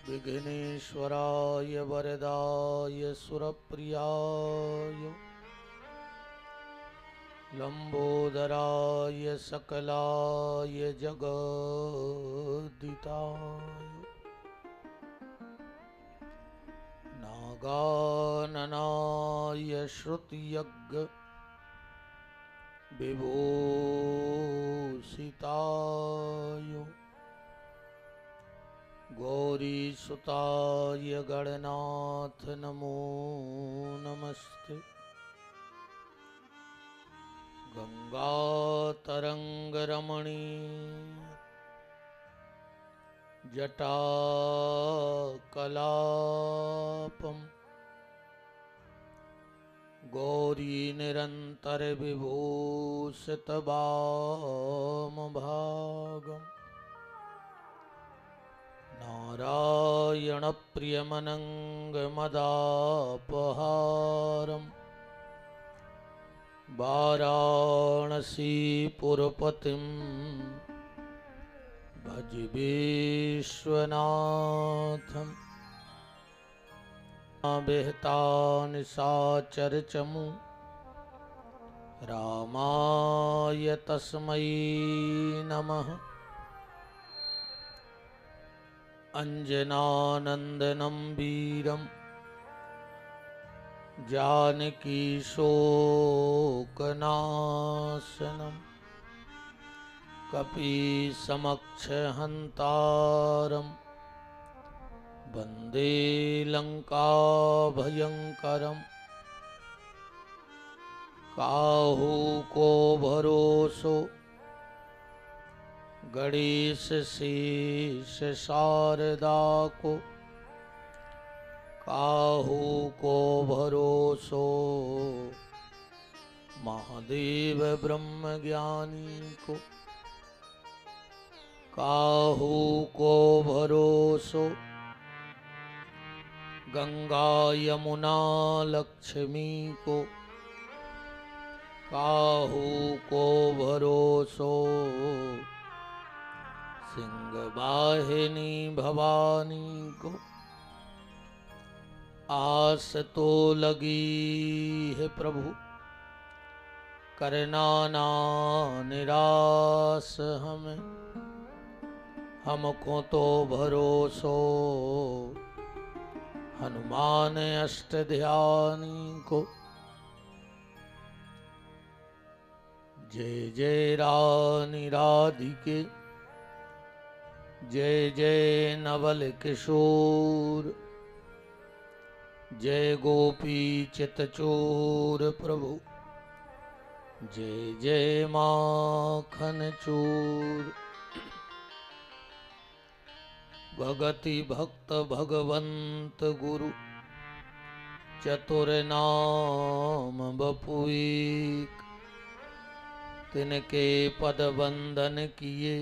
विघ्नेश्वराय वरदाय सुरप्रियाय लंबोदराय सकलाय जगद्दिताय नागाननाय श्रुतियज्ञ विभूषिताय गौरीसुताय गणनाथ नमो नमस्ते। गंगातरंगरमणीय जटाकलापम गौरीनिरन्तर विभूषितवामभागम् नारायणप्रियमनङ्गमदापहारम् वाराणसीपुरपतिं भज विश्वनाथम् बेहतानिशाचरचमु रामाय तस्मै नमः। अंजनानंदनं वीरं जानकी शोकनाशनं कपीसमक्षहन्तारं वन्दे लंकाभयंकरं। काहू को भरोसो गणेश शेष शारदा को, काहू को भरोसो महादेव ब्रह्म ज्ञानी को, काहू को भरोसो गंगा यमुना लक्ष्मी को, काहू को भरोसो सिंह वाहिनी भवानी को। आस तो लगी है प्रभु करना ना निराश हमें, हमको तो भरोसो हनुमान अष्टध्यानी को। जय जय रानी राधिके जय जय नवल किशोर, जय गोपी चितचोर प्रभु, जय जय माखन चूर। भगति भक्त भगवंत गुरु चतुर नाम बपुईक, तिनके पद बंदन किए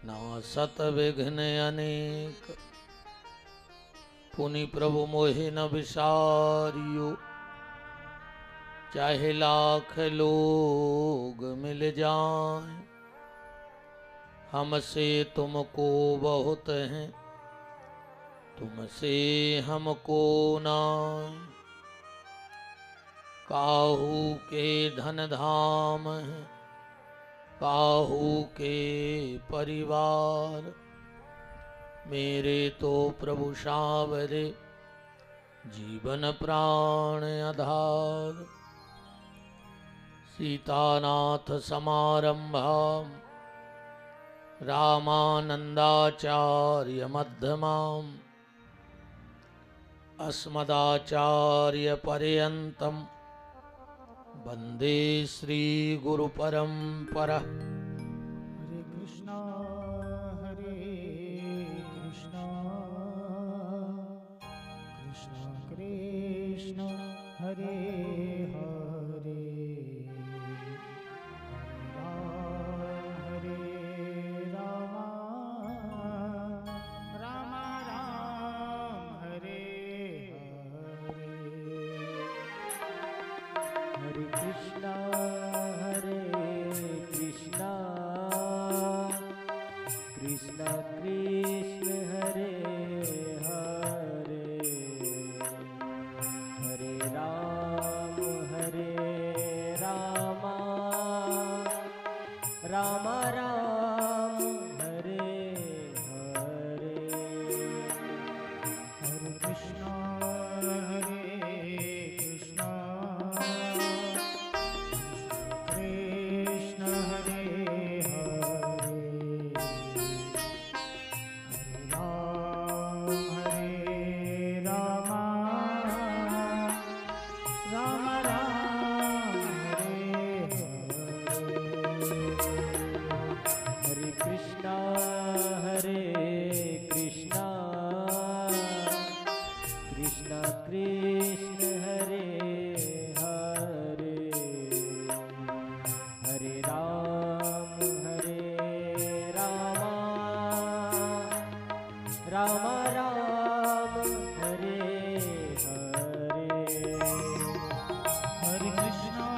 नासत विघ्न अनेक। पुनि प्रभु मोहि न विसारियो, चाहे लाख लोग मिल जाएं, हमसे तुमको बहुत हैं तुमसे हमको नाय। काहू के धन धाम हैं काहू के परिवार, मेरे तो प्रभु सावरे जीवन प्राण आधार। सीतानाथ समारंभाम रामानंदाचार्य मध्यमाम, अस्मदाचार्य पर्यंतम वंदे श्री गुरु परंपरा। हरे कृष्णा कृष्णा कृष्णा हरे हरे, हरे रामा राम राम हरे हरे। हरे कृष्णा कृष्णा कृष्ण हरे हरे कृष्णा कृष्णा कृष्ण हरे हरे हरे राम राम राम हरे हरे हरे कृष्णा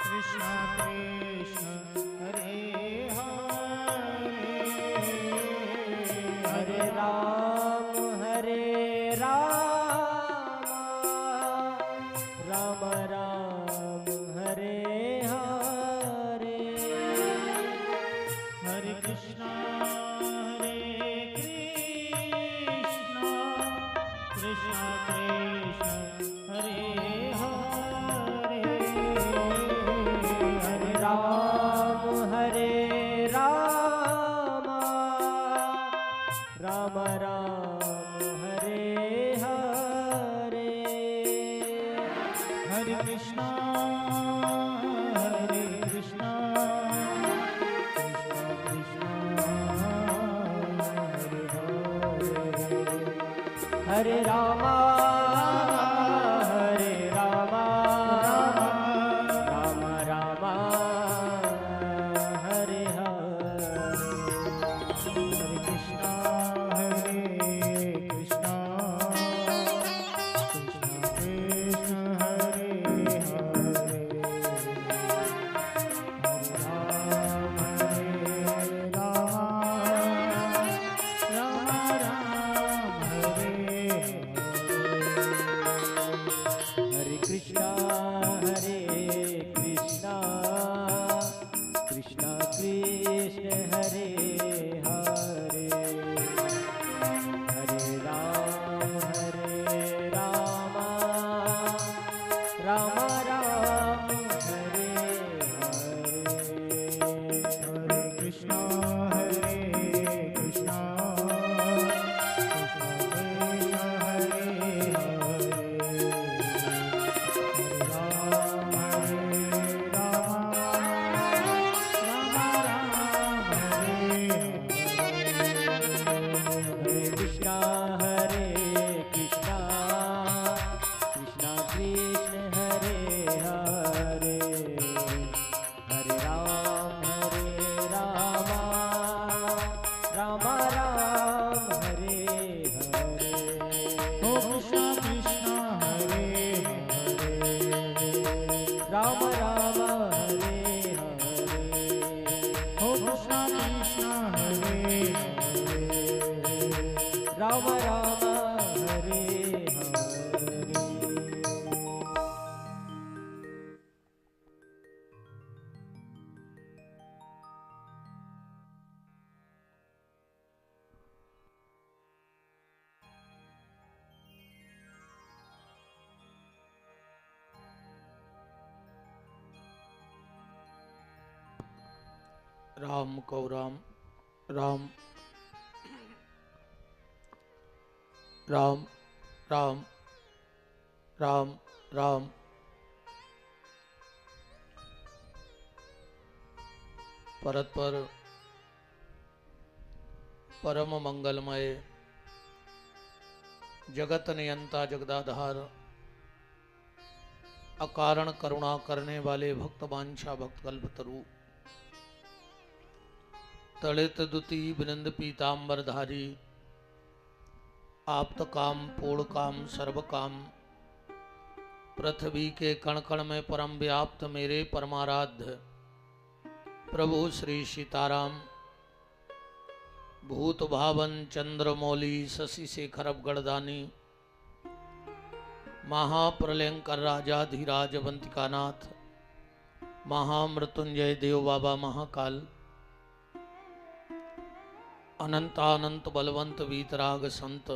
कृष्णा कृष्ण हरे हरे हरे राम राम राम हरे हरे हरे कृष्णा कृष्णा कृष्ण हरे हरे हरे राम राम राम हरे हरे हरे कृष्णा कृष्णा कृष्ण हरे राम राम राम हरे हरे हरे कृष्णा कृष्णा कृष्ण हरे हरे राम राम हरे हरे कृष्णा कृष्णा कृष्ण हरे हरे हरे राम राम राम हरे हरे हरे कृष्णा कृष्णा कृष्ण हरे हरे राम राम हरे हरे कृष्णा कृष्णा कृष्ण हरे हरे हरे राम राम हरे हरे ओ कृष्णा कृष्णा हरे हरे राम हरे हरे ओ कृष्णा कृष्णा हरे हरे राम हरे हरे राम को राम राम राम राम राम राम परस्पर परम मंगलमय जगत नियंता जगदाधार अकारण करुणा करने वाले भक्त वांछा भक्त कल्पतरु तड़ित दुति बिनंद पीताम्बरधारी आप्त काम पूर्ण काम सर्व काम पृथ्वी के कण कण में परम व्याप्त मेरे परमाराध्य प्रभु श्री सीताराम भूत भावन चंद्रमौली शशि शेखर गणदानी महाप्रलयंकर राजाधिराज अवंतिकानाथ महामृत्युंजय देव बाबा महाकाल अनंतानंत बलवंत वीतराग संत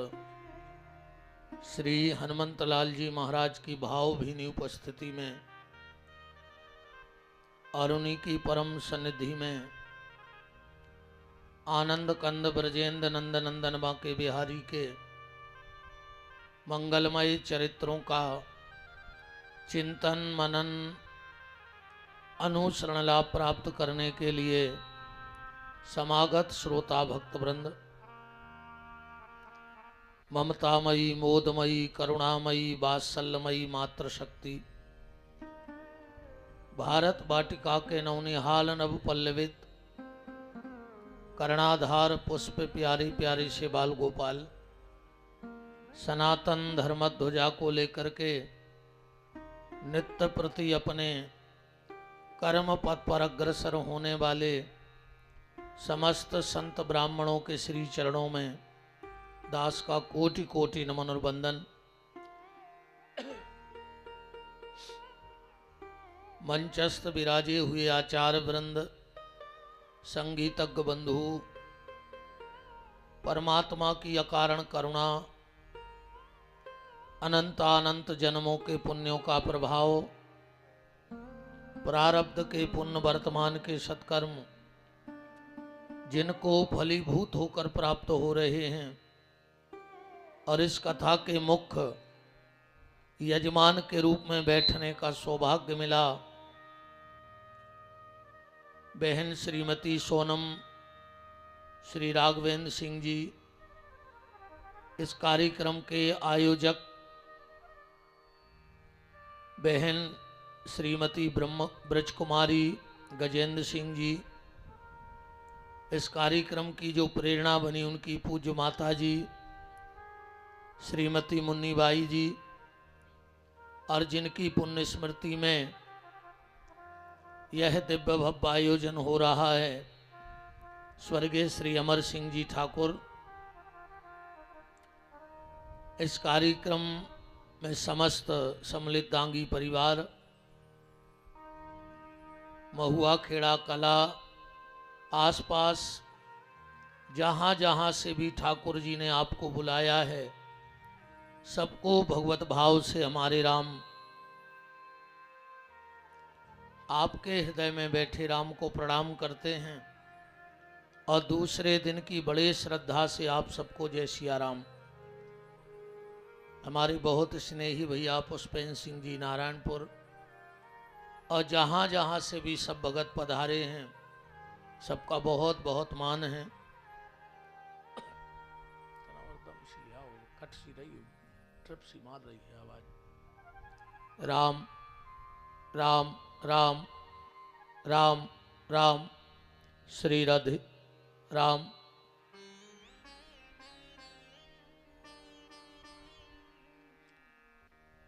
श्री हनुमंत लाल जी महाराज की भावभीनी उपस्थिति में और उन्हीं की परम सन्निधि में आनंद कंद ब्रजेंद्र नंद नंदन बांके बिहारी के मंगलमय चरित्रों का चिंतन मनन अनुसरण लाभ प्राप्त करने के लिए समागत श्रोता भक्त वृंद, ममतामयी, मोदमयी, करुणामयी, वात्सल्यमयी मातृशक्ति, भारत वाटिका के नवनिहाल नव पल्लवित कर्णाधार पुष्प प्यारी प्यारी से बाल गोपाल सनातन धर्म ध्वजा को लेकर के नित्य प्रति अपने कर्म पथ पर अग्रसर होने वाले समस्त संत ब्राह्मणों के श्री चरणों में दास का कोटि कोटि नमन और वंदन। मंचस्थ विराजे हुए आचार्य वृंद, संगीतज्ञ बंधु, परमात्मा की अकारण करुणा, अनंत जन्मों के पुण्यों का प्रभाव, प्रारब्ध के पुण्य, वर्तमान के सत्कर्म जिनको फलीभूत होकर प्राप्त हो रहे हैं और इस कथा के मुख्य यजमान के रूप में बैठने का सौभाग्य मिला, बहन श्रीमती सोनम, श्री राघवेंद्र सिंह जी, इस कार्यक्रम के आयोजक बहन श्रीमती ब्रज कुमारी गजेंद्र सिंह जी, इस कार्यक्रम की जो प्रेरणा बनी उनकी पूज्य माता जी श्रीमती मुन्नी बाई जी, और जिनकी पुण्य स्मृति में यह दिव्य भव्य आयोजन हो रहा है, स्वर्गीय श्री अमर सिंह जी ठाकुर। इस कार्यक्रम में समस्त सम्मिलित दांगी परिवार, महुआ खेड़ा कला, आसपास जहाँ जहाँ से भी ठाकुर जी ने आपको बुलाया है, सबको भगवत भाव से हमारे राम, आपके हृदय में बैठे राम को प्रणाम करते हैं और दूसरे दिन की बड़े श्रद्धा से आप सबको जय सिया राम। हमारे बहुत स्नेही भैया पुष्पेंद्र सिंह जी नारायणपुर और जहाँ जहाँ से भी सब भगत पधारे हैं, सबका बहुत बहुत मान है। कट सी रही, ट्रिप सी मार रही है आवाज। राम राम राम राम राम, श्री राधे राम।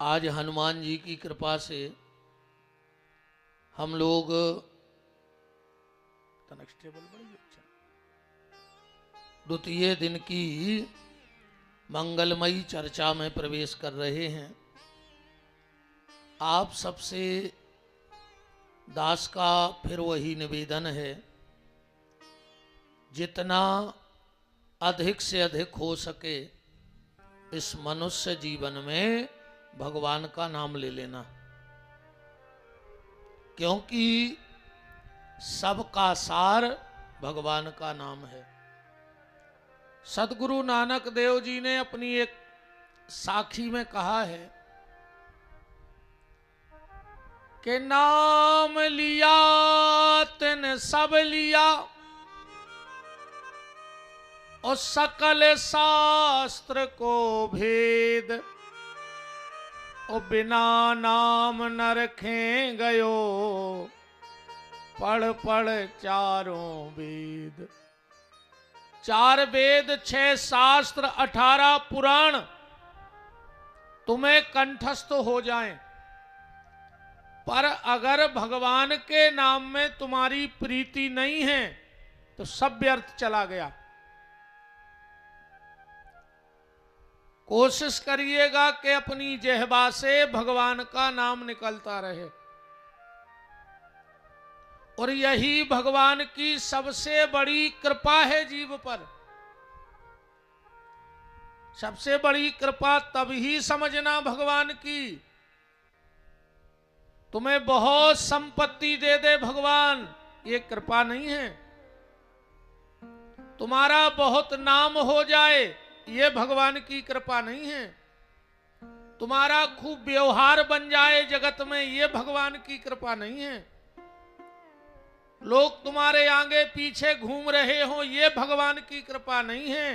आज हनुमान जी की कृपा से हम लोग द्वितीय दिन की मंगलमयी चर्चा में प्रवेश कर रहे हैं। आप सबसे दास का फिर वही निवेदन है, जितना अधिक से अधिक हो सके इस मनुष्य जीवन में भगवान का नाम ले लेना, क्योंकि सबका सार भगवान का नाम है। सदगुरु नानक देव जी ने अपनी एक साखी में कहा है कि नाम लिया तिन सब लिया और सकल शास्त्र को भेद, और बिना नाम न रखें गयो पढ़ पढ़ चारों वेद। 4 वेद, 6 शास्त्र, 18 पुराण तुम्हें कंठस्थ हो जाएं, पर अगर भगवान के नाम में तुम्हारी प्रीति नहीं है तो सब व्यर्थ चला गया। कोशिश करिएगा कि अपनी जिह्वा से भगवान का नाम निकलता रहे, और यही भगवान की सबसे बड़ी कृपा है जीव पर। सबसे बड़ी कृपा तब ही समझना भगवान की, तुम्हें बहुत संपत्ति दे दे भगवान, ये कृपा नहीं है। तुम्हारा बहुत नाम हो जाए, ये भगवान की कृपा नहीं है। तुम्हारा खूब व्यवहार बन जाए जगत में, ये भगवान की कृपा नहीं है। लोग तुम्हारे आगे पीछे घूम रहे हो, ये भगवान की कृपा नहीं है।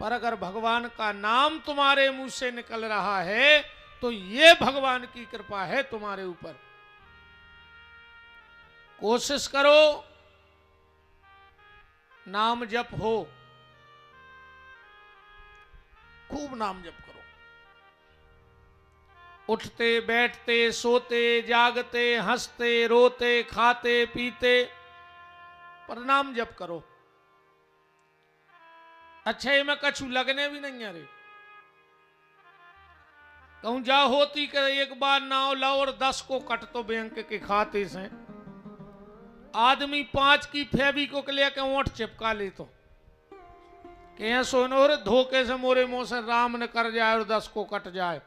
पर अगर भगवान का नाम तुम्हारे मुंह से निकल रहा है तो ये भगवान की कृपा है तुम्हारे ऊपर। कोशिश करो नाम जप हो, खूब नाम जप करो। उठते बैठते सोते जागते हंसते रोते खाते पीते पर नाम जप करो। अच्छा ये मैं कछु लगने भी नहीं अरे कहूं जा होती कर एक बार नाव लाओ और 10 को कट तो बैंक के खाते से आदमी 5 की फेविक्विक लेके ओंठ चिपका ले तो के सोनो रे धोखे से मोरे मुंह से राम न कर जाए और 10 को कट जाए।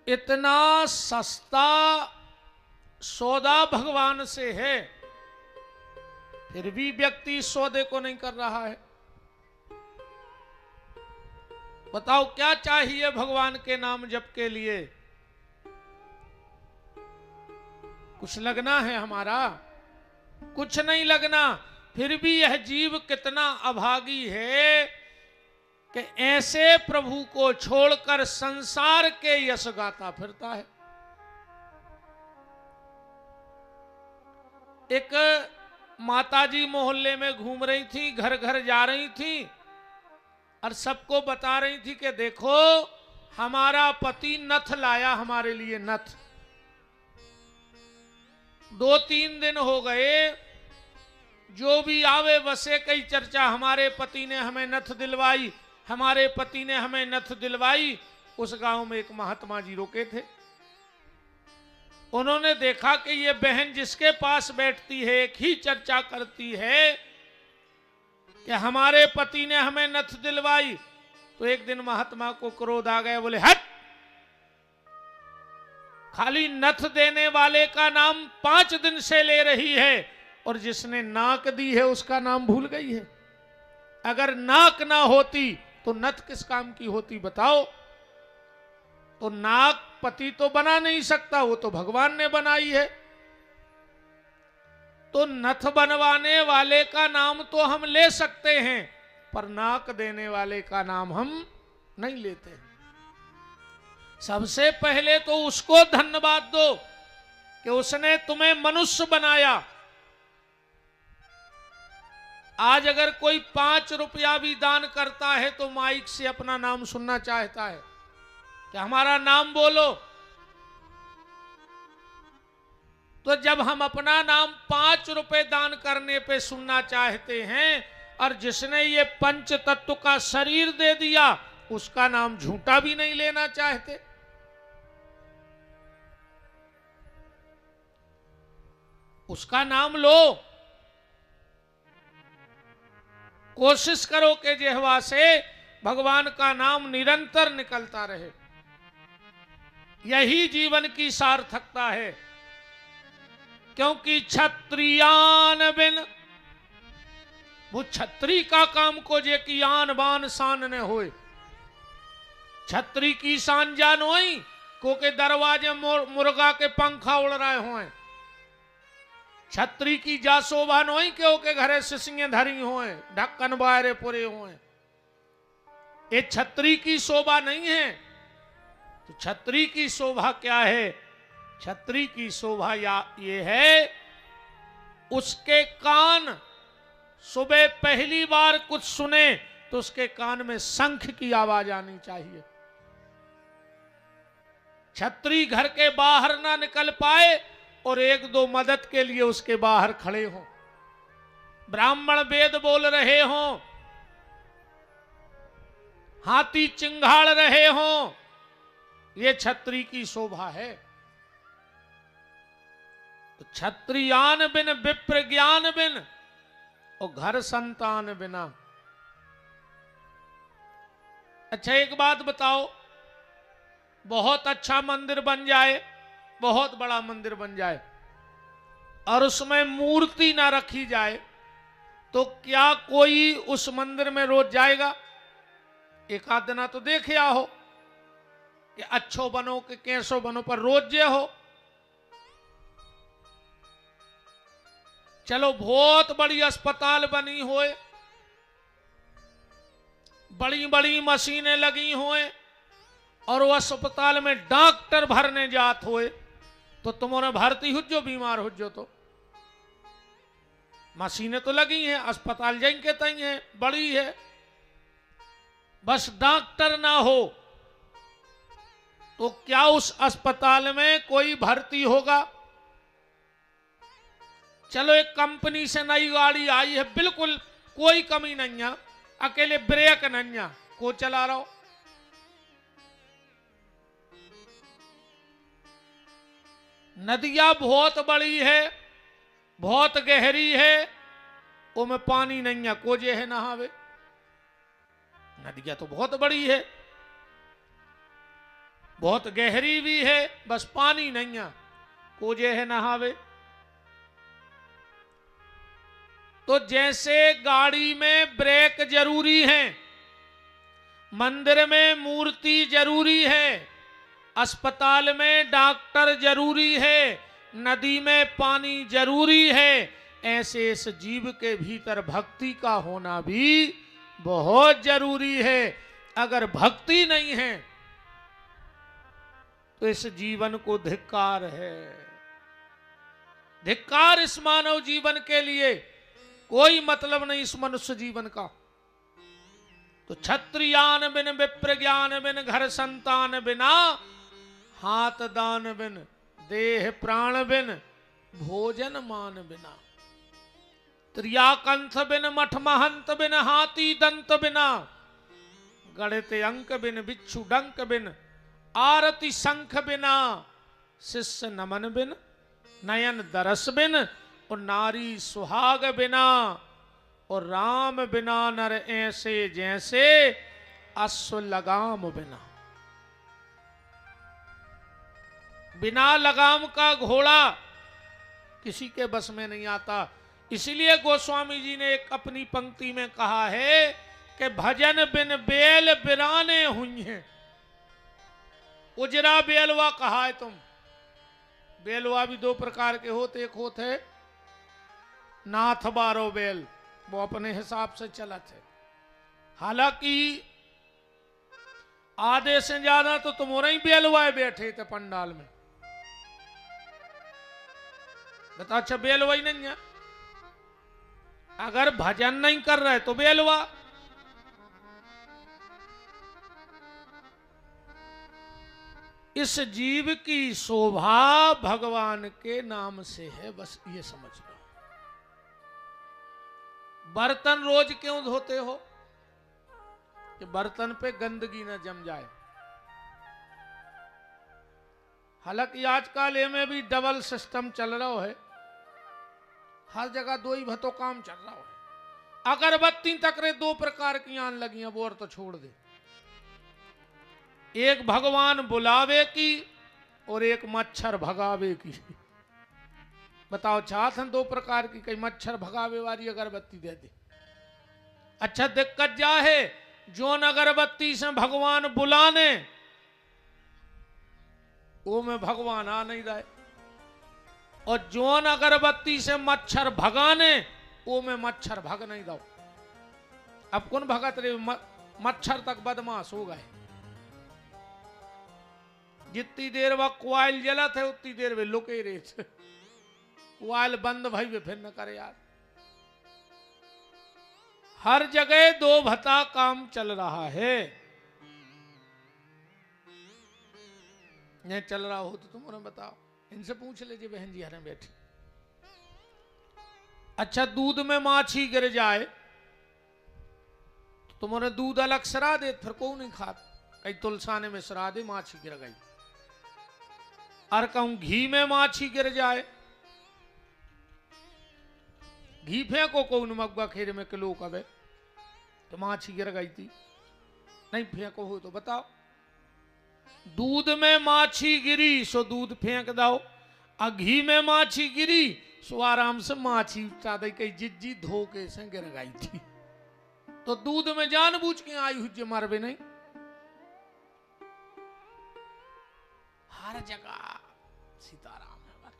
इतना सस्ता सौदा भगवान से है, फिर भी व्यक्ति सौदे को नहीं कर रहा है। बताओ क्या चाहिए भगवान के नाम जप के लिए? कुछ लगना है हमारा? कुछ नहीं लगना। फिर भी यह जीव कितना अभागी है कि ऐसे प्रभु को छोड़कर संसार के यश गाता फिरता है। एक माताजी मोहल्ले में घूम रही थी, घर घर जा रही थी और सबको बता रही थी कि देखो हमारा पति नथ लाया हमारे लिए, नथ। 2-3 दिन हो गए, जो भी आवे बसे कई चर्चा, हमारे पति ने हमें नथ दिलवाई, हमारे पति ने हमें नथ दिलवाई। उस गांव में एक महात्मा जी रुके थे। उन्होंने देखा कि ये बहन जिसके पास बैठती है एक ही चर्चा करती है कि हमारे पति ने हमें नथ दिलवाई। तो एक दिन महात्मा को क्रोध आ गया, बोले हट, खाली नथ देने वाले का नाम 5 दिन से ले रही है और जिसने नाक दी है उसका नाम भूल गई है। अगर नाक ना होती तो नथ किस काम की होती बताओ? तो नाक पति तो बना नहीं सकता, वो तो भगवान ने बनाई है। तो नथ बनवाने वाले का नाम तो हम ले सकते हैं, पर नाक देने वाले का नाम हम नहीं लेते। सबसे पहले तो उसको धन्यवाद दो कि उसने तुम्हें मनुष्य बनाया। आज अगर कोई 5 रुपया भी दान करता है तो माइक से अपना नाम सुनना चाहता है कि हमारा नाम बोलो। तो जब हम अपना नाम 5 रुपए दान करने पे सुनना चाहते हैं और जिसने ये पंच तत्व का शरीर दे दिया उसका नाम झूठा भी नहीं लेना चाहते, उसका नाम लो। कोशिश करो कि जिह्वा से भगवान का नाम निरंतर निकलता रहे। यही जीवन की सार्थकता है। क्योंकि क्षत्रियान बिन, वो छत्री का काम को जे की आन बान शान ने होए। छत्री की शान जान होई को के दरवाजे मुर्गा के पंखा उड़ रहे होए। छत्री की जा शोभा नोई क्यों के घरे सिसियां धरी होए, ढक्कन बाहरे पूरे होए। ये छत्री की शोभा नहीं है। तो छत्री की शोभा क्या है? छत्री की शोभा ये है उसके कान सुबह पहली बार कुछ सुने तो उसके कान में शंख की आवाज आनी चाहिए। छत्री घर के बाहर ना निकल पाए और 1-2 मदद के लिए उसके बाहर खड़े हों। ब्राह्मण वेद बोल रहे हों, हाथी चिंगाड़ रहे हों, ये छत्री की शोभा है। तो छत्रियान बिन विप्र ज्ञान बिन और घर संतान बिना। अच्छा एक बात बताओ, बहुत अच्छा मंदिर बन जाए, बहुत बड़ा मंदिर बन जाए और उसमें मूर्ति ना रखी जाए तो क्या कोई उस मंदिर में रोज जाएगा? एक आध दिना तो देखे हो कि अच्छो बनो कि कैसो बनो, पर रोज जे हो चलो बहुत बड़ी अस्पताल बनी होए, बड़ी बड़ी मशीनें लगी होए, और वो अस्पताल में डॉक्टर भरने जात होए, तो तुम्हारे भर्ती हो जो बीमार हो जो, तो मशीनें तो लगी हैं, अस्पताल जाएंगे तई है, बड़ी है, बस डॉक्टर ना हो तो क्या उस अस्पताल में कोई भर्ती होगा? चलो एक कंपनी से नई गाड़ी आई है, बिल्कुल कोई कमी नहीं है, अकेले ब्रेक नहीं है, को चला रहा हो। नदियां बहुत बड़ी है, बहुत गहरी है, उसमें पानी नहीं है, कोजे है नहावे। नदियां तो बहुत बड़ी है, बहुत गहरी भी है, बस पानी नहीं है, कोजे है नहावे। तो जैसे गाड़ी में ब्रेक जरूरी है, मंदिर में मूर्ति जरूरी है, अस्पताल में डॉक्टर जरूरी है, नदी में पानी जरूरी है, ऐसे इस जीव के भीतर भक्ति का होना भी बहुत जरूरी है। अगर भक्ति नहीं है तो इस जीवन को धिक्कार है, धिक्कार इस मानव जीवन के लिए। कोई मतलब नहीं इस मनुष्य जीवन का। तो क्षत्रियान बिन विप्र ज्ञान बिन घर संतान बिना, हाथ दान बिन देह प्राण बिन भोजन मान बिना, त्रियाकंठ बिन मठ महंत बिन हाथी दंत बिना, गणित अंक बिन बिच्छू डंक बिन आरती शंख बिना, शिष्य नमन बिन नयन दरस बिन और नारी सुहाग बिना, और राम बिना नर ऐसे जैसे अश्व लगाम बिना। बिना लगाम का घोड़ा किसी के बस में नहीं आता। इसीलिए गोस्वामी जी ने एक अपनी पंक्ति में कहा है कि भजन बिन बेल बिराने हुई हैं। उजरा बेलवा कहा है तुम। बेलवा भी दो प्रकार के होते, एक होते नाथ बारो बेल, वो अपने हिसाब से चला थे। हालांकि आधे से ज्यादा तो तुम्हारे ही बेलवाए बैठे थे पंडाल में। बता, अच्छा बेलवा ही नहीं है। अगर भजन नहीं कर रहे तो बेलवा। इस जीव की शोभा भगवान के नाम से है, बस ये समझ लो। बर्तन रोज क्यों धोते हो? कि बर्तन पे गंदगी न जम जाए। हालांकि आजकल में भी डबल सिस्टम चल रहा है, हर जगह दो ही भतो काम चल रहा है। अगरबत्ती तक रे दो प्रकार की आन लगी हैं, वो और तो छोड़ दे। एक भगवान बुलावे की और एक मच्छर भगावे की। बताओ, चाहत हैं दो प्रकार की, कई मच्छर भगावे वाली अगरबत्ती दे दे। अच्छा दिक्कत जा है, जोन अगरबत्ती से भगवान बुलाने वो में भगवान आ नहीं रहे, और जोन अगरबत्ती से मच्छर भगाने वो में मच्छर भग नहीं दो। अब कौन भगत रे? मच्छर तक बदमाश हो गए। जितनी देर वह क्वाइल जला थे उतनी देर वे लुके रहे थे। क्वाइल बंद भाई वे फिर न करे यार। हर जगह दो भता काम चल रहा है। नहीं चल रहा हो तो तुम उन्हें बताओ, इनसे पूछ लीजिए बहन जी हरें बैठी। अच्छा दूध में माछी गिर जाए तो तुम्हारे दूध अलग सरा दे, फिर को नहीं खात। कई तुलसाने में सरा दे माछी गिर गई। और कहूं घी में माछी गिर जाए, घी फेंको कौन मग्गा खेर में किलो कबे तो माछी गिर गई थी। नहीं फेंको हो तो बताओ। दूध में माछी गिरी सो दूध फेंक दो, और घी में माछी गिरी सो आराम से माछी उठा दे। कई जिज्जी धोखे से गिर गई थी। तो दूध में जानबूझ के आई हुई मरबे नहीं। हर जगह सीताराम है।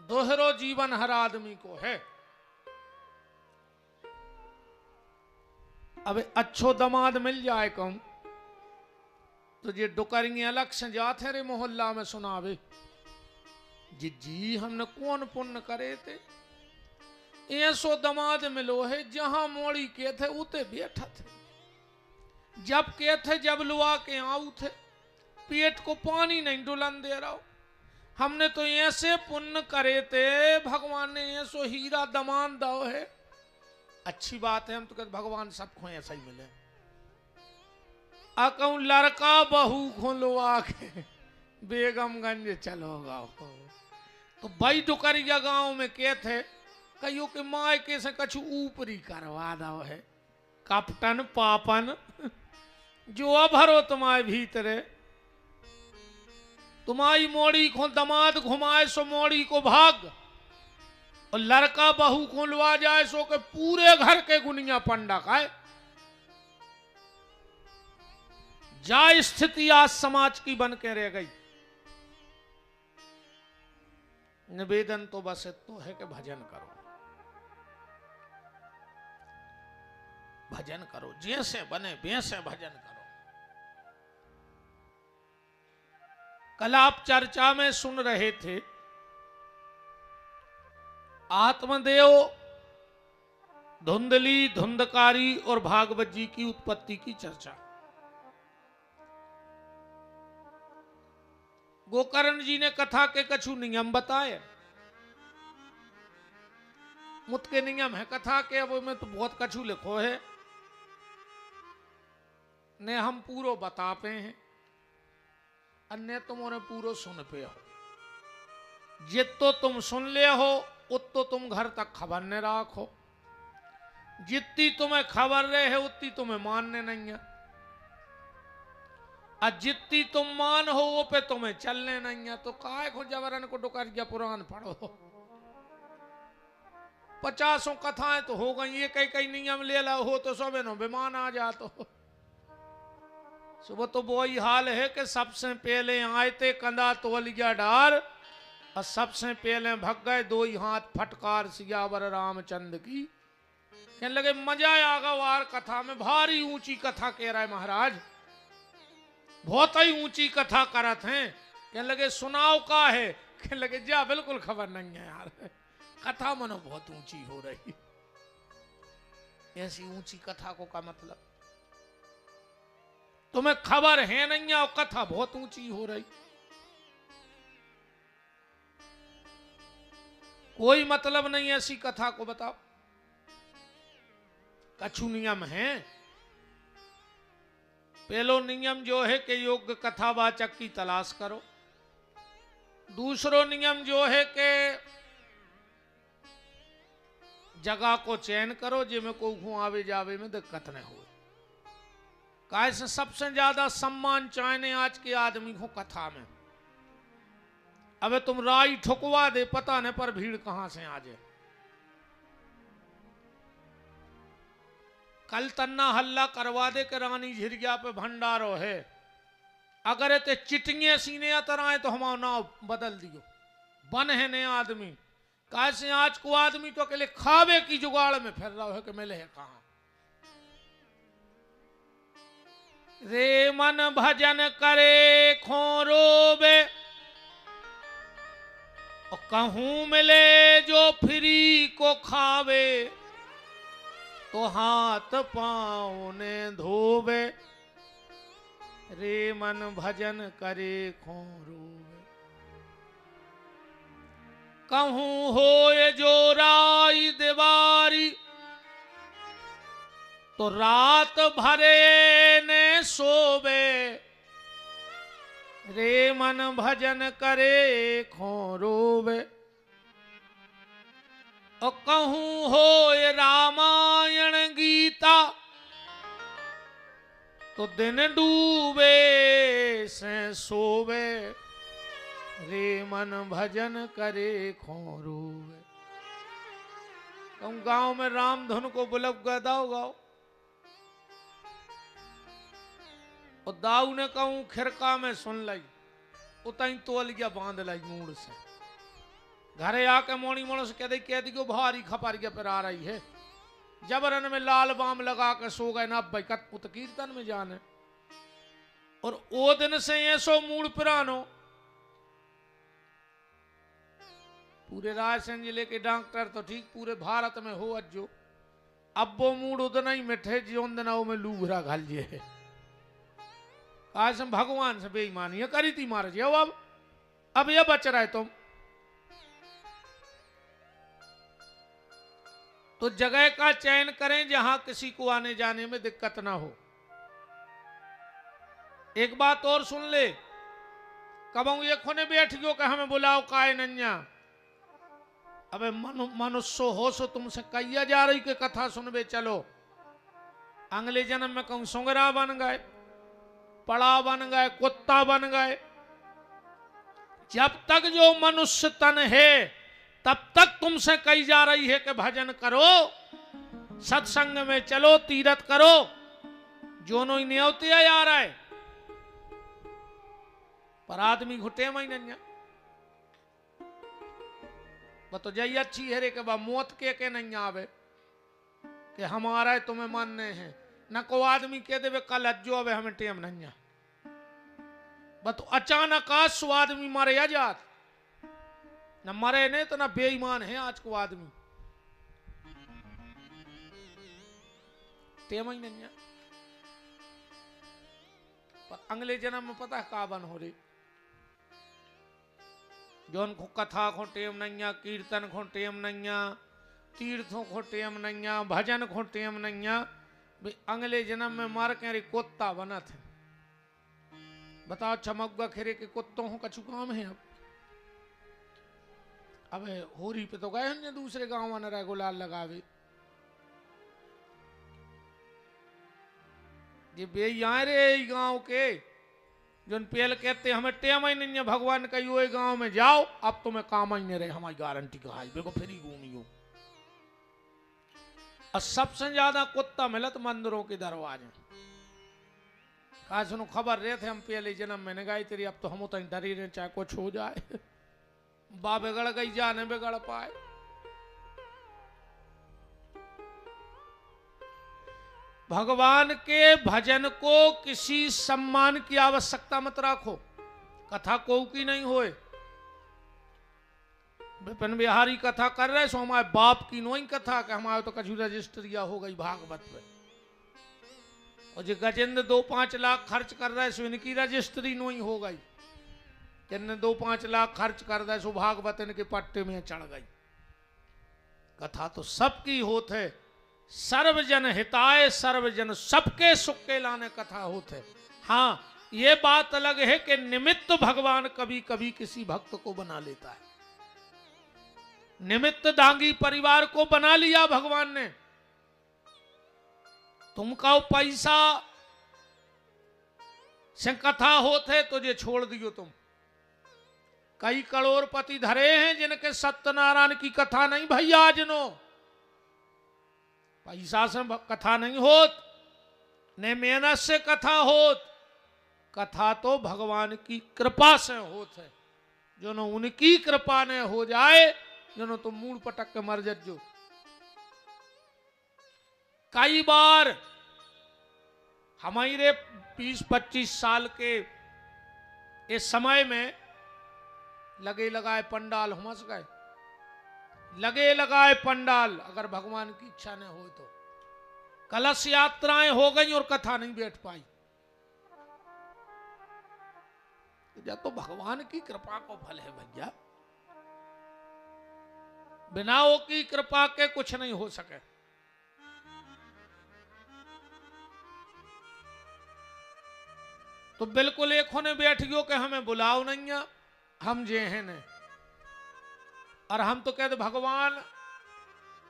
दोहरो जीवन हर आदमी को है। अब अच्छो दमाद मिल जाए कहूं तो ये डुकरिए अलग से जाते रे मोहल्ला में सुनावे जी हमने कौन पुण्य करे थे, ऐसो दमाद मिलो है जहां मोड़ी के थे उते बैठा थे, जब के थे जब लुआ के आऊ थे, पेट को पानी नहीं डुलन दे रहा। हमने तो ऐसे पुण्य करे थे, भगवान ने ऐसो हीरा दमान दो है। अच्छी बात है, हम तो कहते भगवान सबको ऐसा ही मिले। कहूं लड़का बहू को लुआ के बेगमगंज चलो गाओ तो भाई डुकरिया गांव में के थे कहियो के माय के से कछु ऊपरी करवा दो है, कपटन पापन जो अभरो तुम्हारे भीतरे, तुम्हारी मोड़ी को दमाद घुमाए सो मोड़ी को भाग, और लड़का बहू को लुआ जाए सो के पूरे घर के गुनिया पंडा खाए। जा स्थिति आज समाज की बन के रह गई। निवेदन तो बस इतो है कि भजन करो, भजन करो, जैसे बने वैसे भजन करो। कल आप चर्चा में सुन रहे थे आत्मदेव, धुंधली, धुंधकारी और भागवत जी की उत्पत्ति की चर्चा। गोकर्ण जी ने कथा के कछु नियम बताए, मुत के नियम है कथा के, अब में तो बहुत कछु लिखो है ने हम पूरो बता पे हैं, अन्य तुमने पूरो सुन पे हो। जितो तुम सुन ले हो उतो तुम घर तक खबर न राखो, जितनी तुम्हें खबर रहे है उतनी तुम्हें मानने नहीं है, और जितनी तुम मान हो वो पे तुम्हें चलने नहीं है। तो काय को जबरन को डुकरिया पुराण पढ़ो, 50 कथाएं तो हो गई, ये कई कई नियम ले ला हो तो सब नो विमान आ जातो। सुबह तो वही हाल है कि सबसे पहले आए थे कंधा तोलिया डार, और सबसे पहले भग गए दो ही हाथ फटकार सियावर रामचंद्र की। कहने लगे मजा आ गया वार कथा में, भारी ऊंची कथा कह रहा है महाराज, बहुत ही ऊंची कथा करत हैं। कहने लगे सुनाओ का है, कहने लगे जा बिल्कुल खबर नहीं है यार, कथा मनो बहुत ऊंची हो रही। ऐसी ऊंची कथा को का मतलब, तुम्हें खबर है नहीं और कथा बहुत ऊंची हो रही, कोई मतलब नहीं ऐसी कथा को बताओ। कछु नियम है। पहलो नियम जो है कि योग्य कथावाचक की तलाश करो। दूसरो नियम जो है कि जगह को चयन करो जिसमें को आवे जावे में दिक्कत न हो। काहे से सबसे ज्यादा सम्मान चाहने आज के आदमी को कथा में। अबे तुम राई ठुकवा दे पता न पर भीड़ कहां से आ जाए। कल तन्ना हल्ला करवा दे के रानी झिरगिया पे भंडारो है, अगर ते चिटिंगे सीने तरह तो हमारा नाव बदल दियो, बन है नया आदमी। कैसे आज को आदमी तो अकेले खावे की जुगाड़ में फिर रहा है कि मिले है कहां। रे मन भजन करे खोरोबे, और कहूं मिले जो फ्री को खावे, तो हाथ पाँव ने धोवे। रे मन भजन करे खोरोबे, कहूं होए जो राई दीवारी, तो रात भरे ने सोवे। रे मन भजन करे खोरोबे, और कहूं होए रामायण गीता, तो दिन डूबे से सोवे। रे मन भजन करे खोरोबे। कहूं गांव में राम धुन को बुलब गदाओ गाओ, और दाऊ ने कहूं खिरका में सुन लाई, उतई तोलिया बांध लाई मूड से। घरे आके मोणी मोणस कह दी भारी खपारी पर आ रही है, जबरन में लाल बाम लगा के सो गए ना भाई कत कीर्तन में जाने। और ओ दिन से ऐसो मूड पुरानो, पूरे रायसेन जिले के डॉक्टर तो ठीक पूरे भारत में हो अज्जो, अब वो मूड उतना ही मिठे जीवन दिन में लूघरा घाल जे आज भगवान से बेईमानी करी थी मार जी। अब ये बच रहा है तुम तो जगह का चयन करें जहां किसी को आने जाने में दिक्कत ना हो। एक बात और सुन ले, कबू ये खोने बैठ गयो कि हमें बुलाओ काय नन्या। अबे मनुष्य हो सो तुमसे कैया जा रही के कथा सुनबे चलो। अगले जन्म में कहूं सुंगरा बन गए, पड़ा बन गए, कुत्ता बन गए। जब तक जो मनुष्य तन है तब तक तुमसे कही जा रही है कि भजन करो, सत्संग में चलो, तीरथ करो, जोनो ही न्योते आ रहा है। पर आदमी घुटे में ही नहीं वो तो जई अच्छी है रे के बा मौत के नहीं आवे कि हमारा तुम्हें मानने हैं। न को आदमी कह दे कल अज्जो अबे हमें टेम नहीं है, बस तो अचानक आज सो आदमी मारे आजाद, न मरे नहीं तो न बेईमान है आज को आदमी। टेम ही नहीं है। पर अगले जन्म में पता है का बन हो रही, जोन को कथा को टेम नहीं, कीर्तन को टेम नहीं, तीर्थों को टेम नहीं, भजन को टेम नहीं, अगले जन्म में मार के रे कुत्ता बना थे। बताओ चमकगा खेरे के कुत्तों को कछु काम है। अब होरी पे तो गए हैं दूसरे गांव में रह गुलाल लगावे, ये बे यहाँ रे गांव के जोन पेल कहते हमें टेम ही नहीं है भगवान का यो गांव में जाओ, अब तुम्हें काम ही नहीं रहे, हमारी गारंटी का है देखो फिर ही घूमियो। और सबसे ज्यादा कुत्ता मिलत मंदिरों के दरवाजे। कहा सुनो खबर रहे थे हम पहले जन्म में गई तेरी, अब तो हम तो डरी रहे चाहे कुछ हो जाए। बा बिगड़ गई जाने बिगड़ पाए। भगवान के भजन को किसी सम्मान की आवश्यकता मत रखो, कथा को की नहीं होए। विपिन बिहारी कथा कर रहे सो हमारे बाप की नोई कथा कि हमारे तो कछु रजिस्ट्रिया हो गई भागवत में, और जो गजेंद्र 2-5 लाख खर्च कर रहे सो इनकी रजिस्ट्री नोई हो गई, इनने 2-5 लाख खर्च कर रहे सो भागवत इनके पट्टे में चढ़ गई। कथा तो सबकी होत है, सर्वजन हिताय सर्वजन सबके सुख के लाने कथा होते। हाँ ये बात अलग है कि निमित्त भगवान कभी कभी किसी भक्त को बना लेता है। निमित्त दांगी परिवार को बना लिया भगवान ने, तुमका पैसा से कथा होते तो ये छोड़ दियो तुम। कई करोड़पति धरे हैं जिनके सत्यनारायण की कथा नहीं भैया आज नो, पैसा से कथा नहीं होत, ने मेहनत से कथा होत। कथा तो भगवान की कृपा से होत है, जो न उनकी कृपा ने हो जाए, जो न तुम मूड पटक के मर जो। कई बार हमारे 20-25 साल के इस समय में लगे लगाए पंडाल हुमस गए, लगे लगाए पंडाल, अगर भगवान की इच्छा न हो तो कलश यात्राएं हो गई और कथा नहीं बैठ पाई। जब तो भगवान की कृपा को फल है भैया, बिना वो की कृपा के कुछ नहीं हो सके। तो बिल्कुल एक होने बैठ गयो कि हमें बुलाओ नहीं, हम जे हैं ने, और हम तो कहते भगवान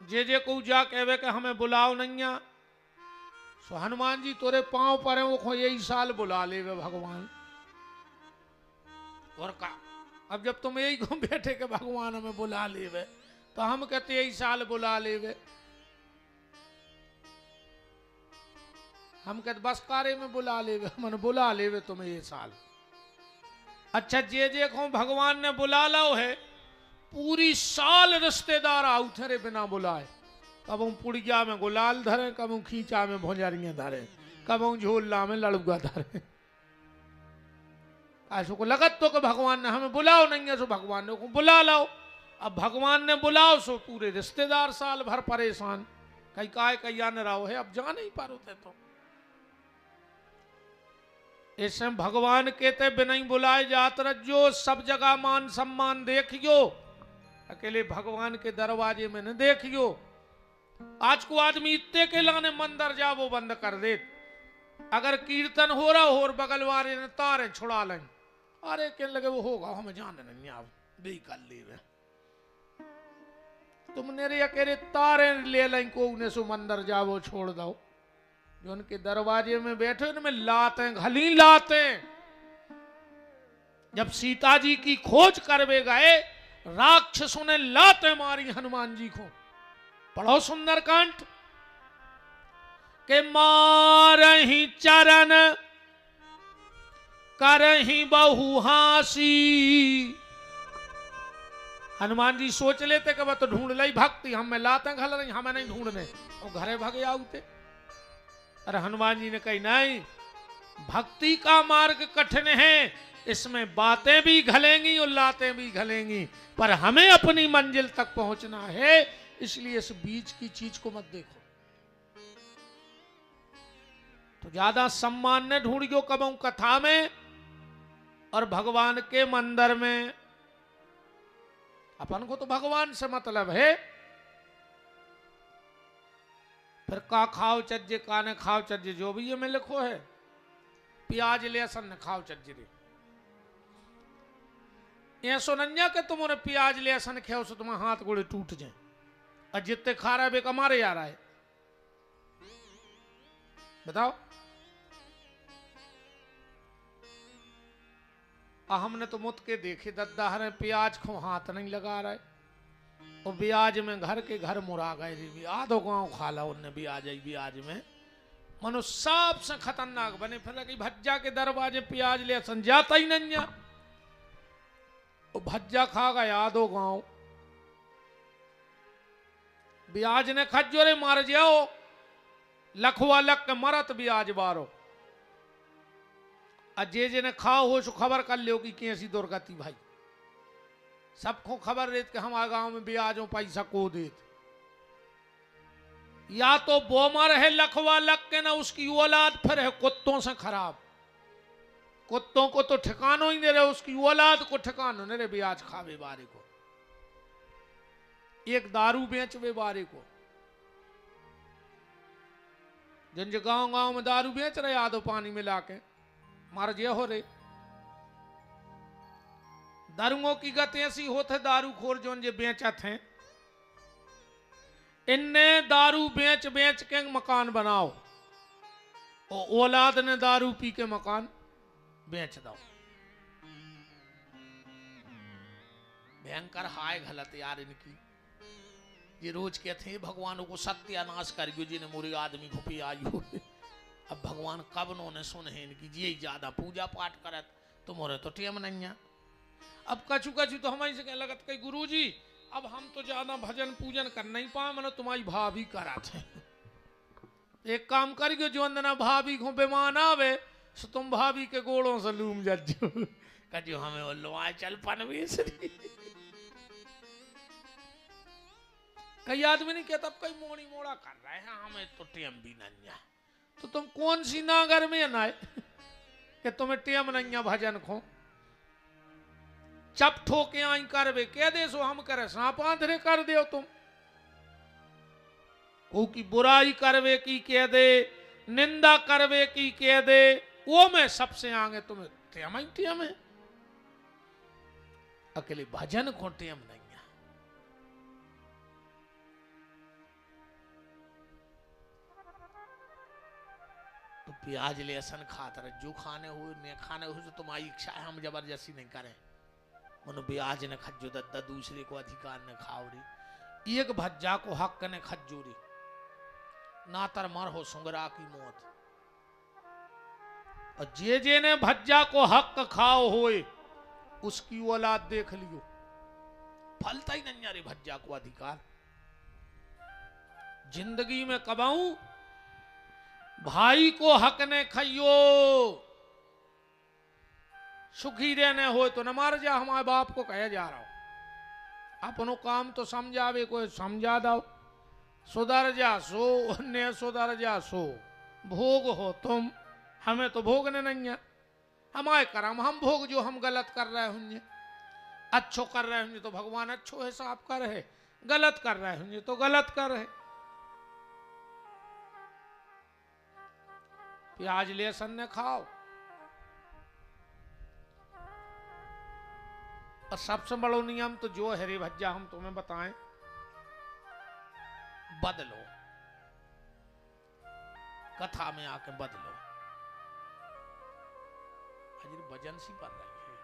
जे को जा कहवे कि हमें बुलाओ नहीं, सो हनुमान जी तोरे पांव पर है वो यही साल बुला ले वे भगवान। और का अब जब तुम यही को बैठे के भगवान हमें बुला ले वे, तो हम कहते यही साल बुला ले वे। हम कहते बस कारे में बुला ले वे, मन बुला ले वे तुम्हें ये साल। अच्छा जे को भगवान ने बुला लो है पूरी साल रिश्तेदार आउ थे बिना बुलाए। कबू पुड़िया में गुलाल धरे, कबू खींचा में भोजरियां धरे, कबू झोला में लड़ुआ धरे। ऐसो को लगत तो कि भगवान ने हमें बुलाओ नहीं है, सो भगवान ने को बुला लाओ। अब भगवान ने बुलाओ सो पूरे रिश्तेदार साल भर परेशान, कहीं काय कहीं आने रहो है, अब जा नहीं पारो थे। तो इसमें भगवान कहते बिना ही बुलाए जात रज्जो, सब जगह मान सम्मान देखियो, अकेले भगवान के दरवाजे में न देखियो। आज को आदमी इतने के लाने मंदिर जा वो बंद कर दे। अगर कीर्तन हो रहा हो और बगल वाले ने तारे छुड़ा लें, अरे कह लगे वो होगा हमें जाने नहीं, आप भी कर ली वे तुमने रे अकेले तारे ले लें को उन्हें सो मंदिर जाओ छोड़ दो। जो उनके दरवाजे में बैठे उनमें लाते घली लाते। जब सीता जी की खोज करवे गए, राक्षसों ने लाते मारी हनुमान जी को। पढ़ो सुंदरकांड के मारही चरण करही बहुहासी। हनुमान जी सोच लेते कि वह तो ढूंढ ली भक्ति, हमें लाते घल रही, हमें नहीं ढूंढने, और घरे भगे आउते। अरे हनुमान जी ने कही नहीं, भक्ति का मार्ग कठिन है, इसमें बातें भी घलेंगी और लातें भी घलेंगी, पर हमें अपनी मंजिल तक पहुंचना है, इसलिए इस बीच की चीज को मत देखो। तो ज्यादा सम्मान न ढूंढियो कबू कथा में और भगवान के मंदिर में। अपन को तो भगवान से मतलब है। फिर का खाओ चज्जे, का न खाओ चज्जे, जो भी ये में लिखो है। प्याज लहसुन न खाओ चज्जे रे। ये सोनन्या के तुमने प्याज लहसुन खाओ सो तुम्हारे हाथ गोड़े टूट जाए, और जितने खा रहा है बेका मारे आ रहा है। बताओ। हमने तो मुत के देखे दद्दा हरे प्याज को हाथ नहीं लगा रहा है, और ब्याज में घर के घर मुरा गए भी आधो गांव खाला उनने ब्याज ही ब्याज में। मनो सबसे खतरनाक बने फिर लगी भज्जा के दरवाजे प्याज ले जाता ही नहीं, वो भज्जा खा गया आधो गांव। ब्याज ने खज्जोरे मार जाओ, लखवा लख के मरत ब्याज बारो। अजय जी ने खाओ हो सो खबर कर लो कि कैसी दुर्गति भाई। सबको खबर रहती कि हमारे गांव में ब्याजों पैसा को देते, या तो बोमर है लखवा लख के ना उसकी औलाद, फिर है कुत्तों से खराब। कुत्तों को तो ठिकानो ही नहीं रहे, उसकी औलाद को ठिकानो नहीं रहे ब्याज खावे बारे को। एक दारू बेचवे बारे को, जिन गांव गांव में दारू बेच रहे आधो पानी मिला के मार जे हो रहे। दारुओं की गत ऐसी होते दारू खोर जो जे बेचत हैं, इनने दारू बेच बेच के मकान बनाओ, और औलाद ने दारू पी के मकान बेच दो। भयंकर हाय गलत यार इनकी। ये रोज कहते हैं भगवान को सत्यानाश करियो जिन्हें मोरे आदमी को पियायो। अब भगवान कब ने सुने इनकी, ये ज्यादा पूजा पाठ करत तुम्हारे तो टेम नहीं है। अब कछु कछु तो हमारी से लगत कई गुरु जी अब हम तो ज्यादा भजन पूजन कर नहीं पाए, मतलब तुम्हारी भाभी करा थे। एक काम करियो जो अंदना भाभी को बेमान आवे सो तुम भाभी के गोड़ों से लूम जज्जो कजो हमें वो लोआ चल पनवेश। कई आदमी नहीं कहता कई मोड़ी मोड़ा कर रहे हैं, हमें तो टेम भी नहीं है। तो तुम कौन सी नागर में ना कि तुम्हें टेम नहीं है भजन को। चप ठोके आई करवे कह दे सो हम करे सांप आंधरे कर दो तुम। को की बुराई करवे की कह दे, निंदा करवे की कह दे, वो मैं सबसे आगे तुम्हें टेम ही टेम है। अकेले भजन को टेम नहीं है। तो प्याज लहसुन खाता रहे, जो खाने हो न खाने हो तो तुम्हारी इच्छा है, हम जबरदस्ती नहीं करें। मनो ब्याज ने खज्जो दद्दा दूसरे को अधिकार ने खावरी। एक भज्जा को हक ने खज्जोरी, नातर मर हो सुंगरा की मौत। और जे ने भज्जा को हक खाओ होए उसकी औलाद देख लियो। फलता ही नहीं यारे भज्जा को अधिकार। जिंदगी में कबाऊ भाई को हक ने खइयो, सुखी रहने हो तो न मार जा। हमारे बाप को कहे जा रहा हो, अपनो काम तो समझावे, कोई समझा दो, सुधर जा सो, ने सुधर जा सो। भोग हो तुम, हमें तो भोगने नहीं है। हमारे कर्म हम भोग, जो हम गलत कर रहे होंगे। अच्छो कर रहे होंगे तो भगवान अच्छो हिसाब कर रहे, गलत कर रहे होंगे तो गलत कर रहे। प्याज लहसुन ने खाओ, और सबसे बड़ो नियम तो जो है रे भज्जा, हम तुम्हें बताएं, बदलो, कथा में आके बदलो। आज भजन सी पढ़ रही है,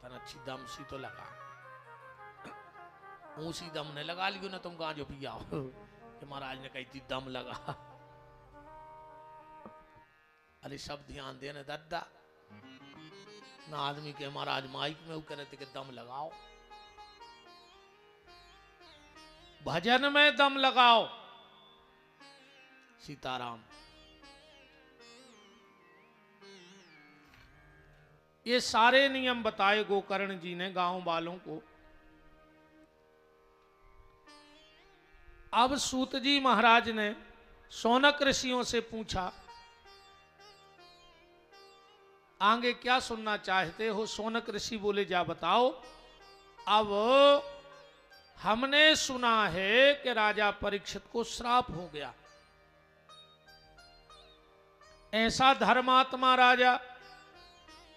तन अच्छी दम सी तो लगा, ऊंसी दम ने लगा लियो ना तुम गांजो पिया कि महाराज ने कही थी दम लगा। अरे सब ध्यान देने दादा ना, आदमी के महाराज माइक में वो कहते कि दम लगाओ, भजन में दम लगाओ। सीताराम। ये सारे नियम बताए गोकर्ण जी ने गांव वालों को। अब सूत जी महाराज ने शौनक ऋषियों से पूछा, आगे क्या सुनना चाहते हो? शौनक ऋषि बोले, जा बताओ। अब हमने सुना है कि राजा परीक्षित को श्राप हो गया। ऐसा धर्मात्मा राजा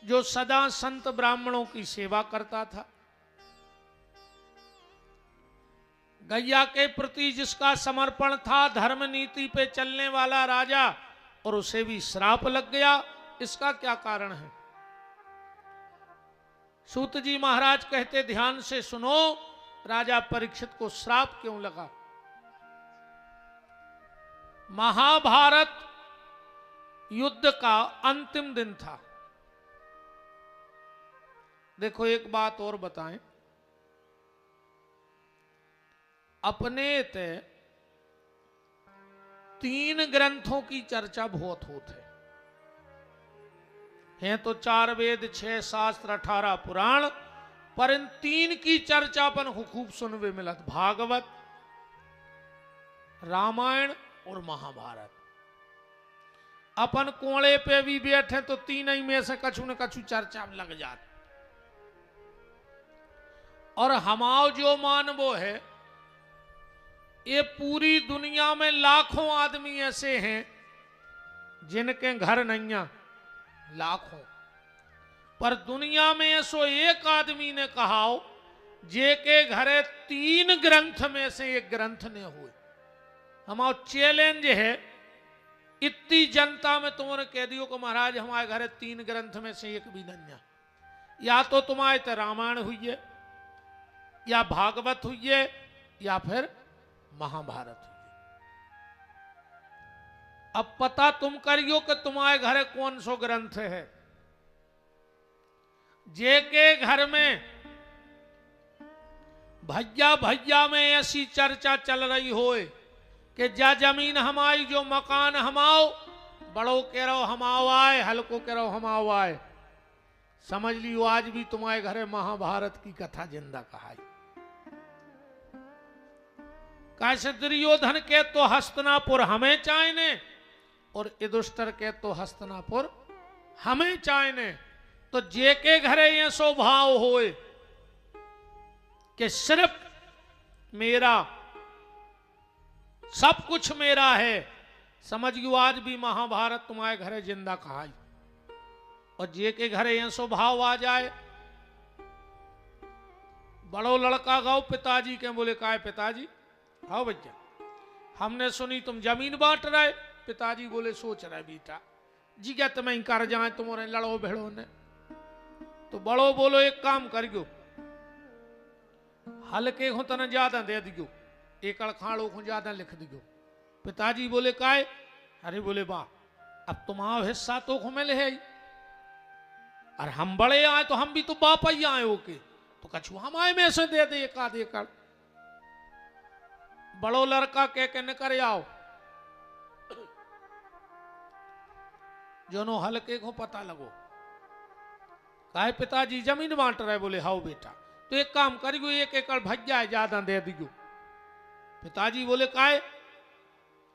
जो सदा संत ब्राह्मणों की सेवा करता था, गैया के प्रति जिसका समर्पण था, धर्म नीति पे चलने वाला राजा, और उसे भी श्राप लग गया। इसका क्या कारण है? सूत जी महाराज कहते, ध्यान से सुनो, राजा परीक्षित को श्राप क्यों लगा? महाभारत युद्ध का अंतिम दिन था। देखो एक बात और बताएं, अपने ते 3 ग्रंथों की चर्चा बहुत होती है तो 4 वेद, 6 शास्त्र, 18 पुराण, पर इन 3 की चर्चा अपन खूब सुनवे मिलत, भागवत, रामायण और महाभारत। अपन कोड़े पे भी बैठे तो 3 ही में से कछु न कछु चर्चा लग जाती। और हमाओ जो मानवो है, ये पूरी दुनिया में लाखों आदमी ऐसे हैं जिनके घर नहीं है, लाखों, पर दुनिया में ऐसो एक आदमी ने कहा जे के घरे 3 ग्रंथ में से एक ग्रंथ ने हुए। हमारा चैलेंज है, इतनी जनता में तुमने कह दियो कि महाराज हमारे घरे 3 ग्रंथ में से एक भी नहीं है। या तो तुम्हारे तो रामायण हुई है, या भागवत हुई है, या फिर महाभारत हुई है। अब पता तुम करियो कि तुम्हारे घरे कौन सो ग्रंथ है। जे के घर में भैया भैया में ऐसी चर्चा चल रही होए कि जा जमीन हमारी, जो मकान हमाओ, बड़ो कह रहो हमाओ आए, हल्को कह रहो हमाओ आए, समझ लियो आज भी तुम्हारे घरे महाभारत की कथा जिंदा कहाई। कैसे दुर्योधन के तो हस्तिनापुर हमें चाहने, और युधिष्ठिर के तो हस्तिनापुर हमें चाहने। तो जे के घरे ये स्वभाव होए कि सिर्फ मेरा, सब कुछ मेरा है, समझियो आज भी महाभारत तुम्हारे घरे जिंदा कहाई। और जे के घरे ये स्वभाव आ जाए, बड़ो लड़का गाओ पिताजी के, बोले काय पिताजी? हाँ भैया, हमने सुनी तुम जमीन बांट रहे। पिताजी बोले सोच रहे बेटा जी क्या तुम्हें कर जाए, तुम्हारे लड़ो भेड़ो ने। तो बड़ो बोलो एक काम करियो, हल्के को तना ज्यादा दे दियो, एकड़ खाड़ो को ज्यादा लिख दियो। पिताजी बोले काय? अरे बोले वाह, अब तुम्हारा हिस्सा तो को मिले है, और हम बड़े आए तो हम भी तो बाप ही आए होके, तो कछु हमारे में से दे दे एक आध एकड़। बड़ो लड़का कह के निकर आओ, जोनो हल्के को पता लगो, काहे पिताजी जमीन बांट रहे। बोले हाउ बेटा, तो एक काम करियो, 1 एकड़ भज जाए, ज्यादा दे दियो। पिताजी बोले काहे?